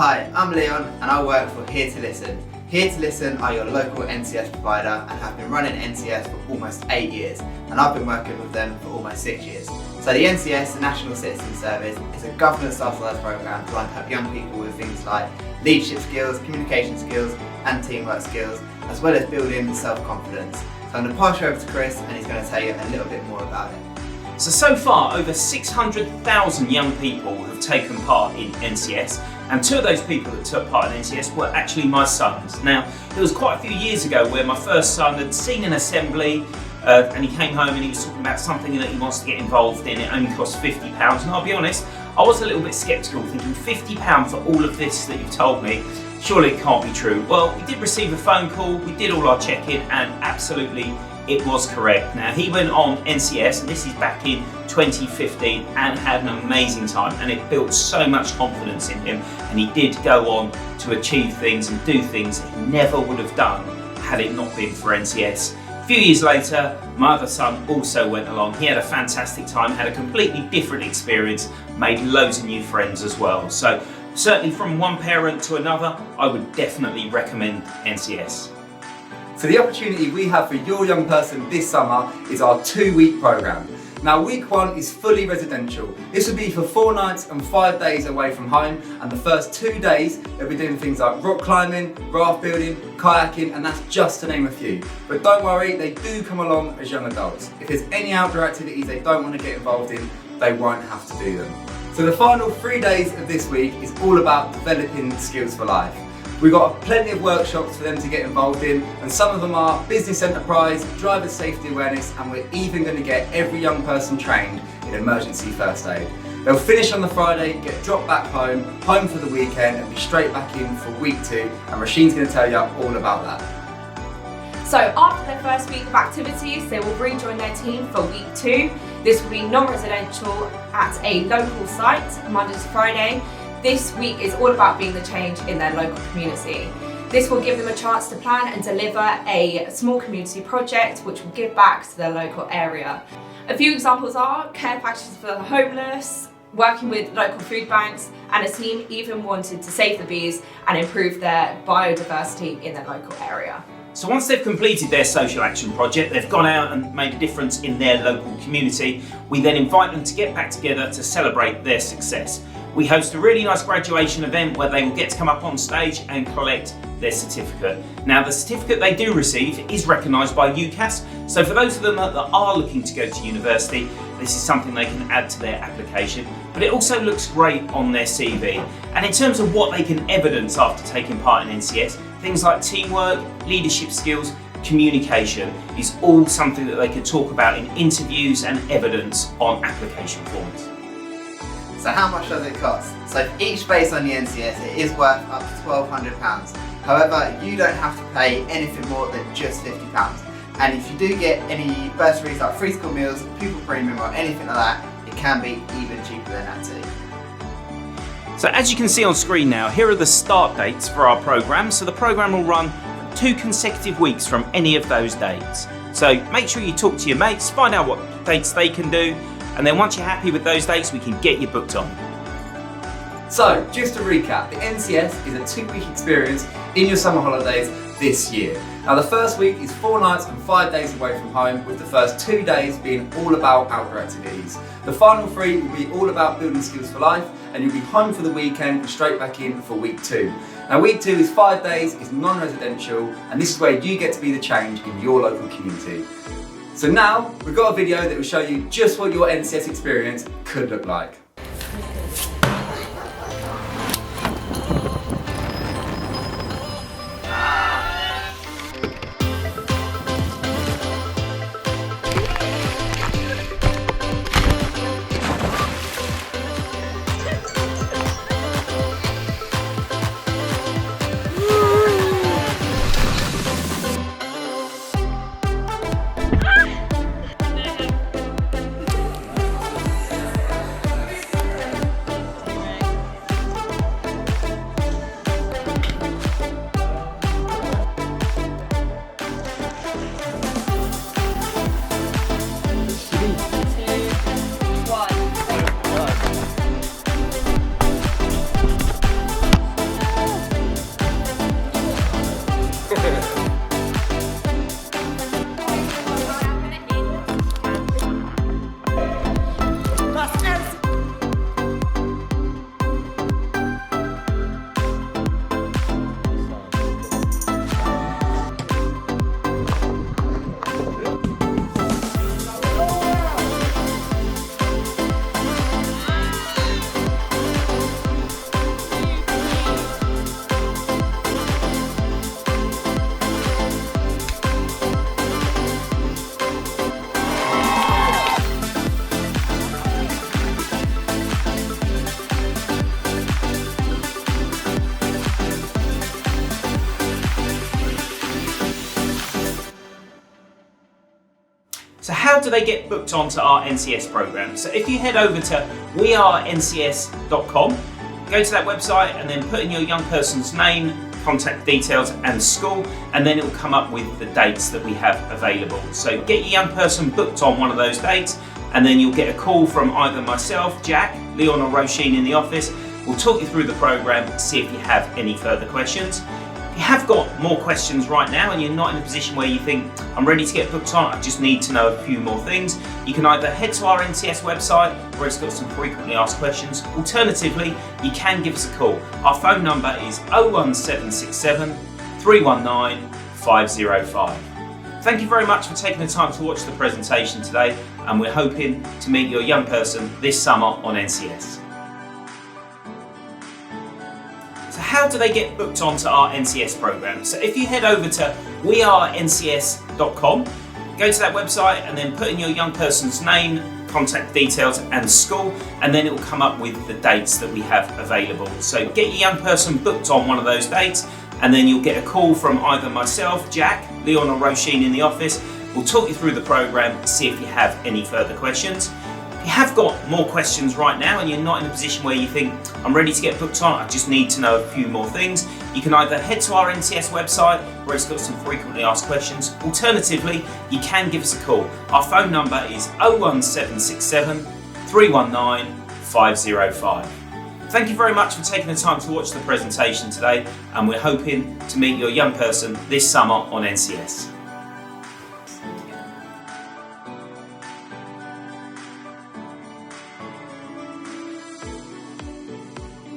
Hi, I'm Leon and I work for Here to Listen. Here to Listen are your local NCS provider and have been running NCS for almost 8 years, and I've been working with them for almost 6 years. So the NCS, the National Citizen Service, is a government subsidised programme designed to help young people with things like leadership skills, communication skills and teamwork skills, as well as building self-confidence. So I'm going to pass you over to Chris and he's going to tell you a little bit more about it. So far, over 600,000 young people have taken part in NCS, and 2 of those people that took part in NCS were actually my sons. Now, it was quite a few years ago where my first son had seen an assembly and he came home and he was talking about something that he wants to get involved in. It only costs £50, and I'll be honest, I was a little bit sceptical, thinking £50 for all of this that you've told me, surely it can't be true. Well, we did receive a phone call, we did all our check-in, and absolutely it was correct. Now, he went on NCS, and this is back in 2015, and had an amazing time, and it built so much confidence in him, and he did go on to achieve things and do things that he never would have done had it not been for NCS. A few years later, my other son also went along. He had a fantastic time, had a completely different experience, made loads of new friends as well. So certainly from one parent to another, I would definitely recommend NCS. So the opportunity we have for your young person this summer is our 2-week programme. Now, week 1 is fully residential. This will be for 4 nights and 5 days away from home, and the first 2 days they'll be doing things like rock climbing, raft building, kayaking, and that's just to name a few. But don't worry, they do come along as young adults. If there's any outdoor activities they don't want to get involved in, they won't have to do them. So the final 3 days of this week is all about developing skills for life. We've got plenty of workshops for them to get involved in, and some of them are business enterprise, driver safety awareness, and we're even going to get every young person trained in emergency first aid. They'll finish on the Friday, get dropped back home for the weekend, and be straight back in for week 2, and Rasheen's going to tell you all about that. So after their first week of activities, they will rejoin their team for week 2. This will be non-residential at a local site, Monday to Friday. This week is all about being the change in their local community. This will give them a chance to plan and deliver a small community project which will give back to their local area. A few examples are care packages for the homeless, working with local food banks, and a team even wanted to save the bees and improve their biodiversity in their local area. So once they've completed their social action project, they've gone out and made a difference in their local community, we then invite them to get back together to celebrate their success. We host a really nice graduation event where they will get to come up on stage and collect their certificate. Now, the certificate they do receive is recognised by UCAS, so for those of them that are looking to go to university, this is something they can add to their application, but it also looks great on their CV. And in terms of what they can evidence after taking part in NCS, things like teamwork, leadership skills, communication is all something that they can talk about in interviews and evidence on application forms. So how much does it cost? So for each space on the NCS it is worth up to £1,200. However, you don't have to pay anything more than just £50. And if you do get any bursaries like free school meals, pupil premium or anything like that, it can be even cheaper than that too. So as you can see on screen now, here are the start dates for our programme. So the programme will run for 2 consecutive weeks from any of those dates. So make sure you talk to your mates, find out what dates they can do, and then once you're happy with those dates, we can get you booked on. So, just to recap, the NCS is a 2-week experience in your summer holidays this year. Now, the first week is 4 nights and 5 days away from home, with the first 2 days being all about outdoor activities. The final 3 will be all about building skills for life, and you'll be home for the weekend and straight back in for week 2. Now, week 2 is 5 days, is non-residential, and this is where you get to be the change in your local community. So now, we've got a video that will show you just what your NCS experience could look like. So how do they get booked onto our NCS program? So if you head over to wearencs.com, go to that website and then put in your young person's name, contact details and school, and then it will come up with the dates that we have available. So get your young person booked on one of those dates, and then you'll get a call from either myself, Jack, Leon or Roisin in the office. We'll talk you through the program, see if you have any further questions. If you have got more questions right now and you're not in a position where you think, I'm ready to get booked on, I just need to know a few more things, you can either head to our NCS website where it's got some frequently asked questions. Alternatively, you can give us a call. Our phone number is 01767 319 505. Thank you very much for taking the time to watch the presentation today, and we're hoping to meet your young person this summer on NCS. So how do they get booked onto our NCS program? So if you head over to wearencs.com, go to that website and then put in your young person's name, contact details and school, and then it will come up with the dates that we have available. So get your young person booked on one of those dates, and then you'll get a call from either myself, Jack, Leon or Roisin in the office. We'll talk you through the program, see if you have any further questions. If you have got more questions right now and you're not in a position where you think, I'm ready to get booked on, I just need to know a few more things, you can either head to our NCS website where it's got some frequently asked questions. Alternatively, you can give us a call. Our phone number is 01767 319 505. Thank you very much for taking the time to watch the presentation today, and we're hoping to meet your young person this summer on NCS.